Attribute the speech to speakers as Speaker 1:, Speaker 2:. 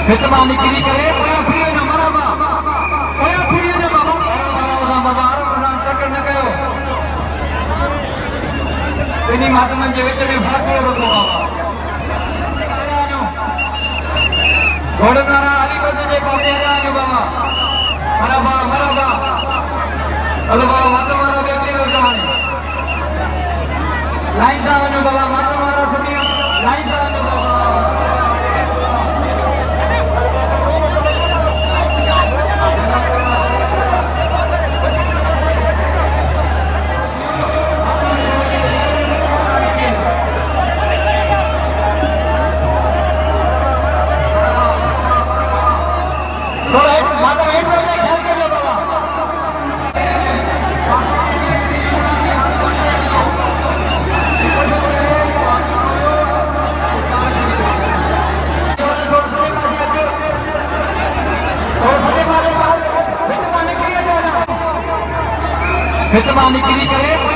Speaker 1: हितमा निकरी करे ओया फिर न मरबा ओया फिर न बाबा बाबा बाबा आराम चक्कर न कयो इनी मातमन जे विच में फासलो रखो बाबा घोड़नारा अली बद जे बाबे आयो बाबा मरबा मरबा अलो बाबा मातमारा व्यक्ति लो जाने लाइन सा वनो बाबा मातमारा सभी लाइन सा वनो बाबा हितमा निकरी करे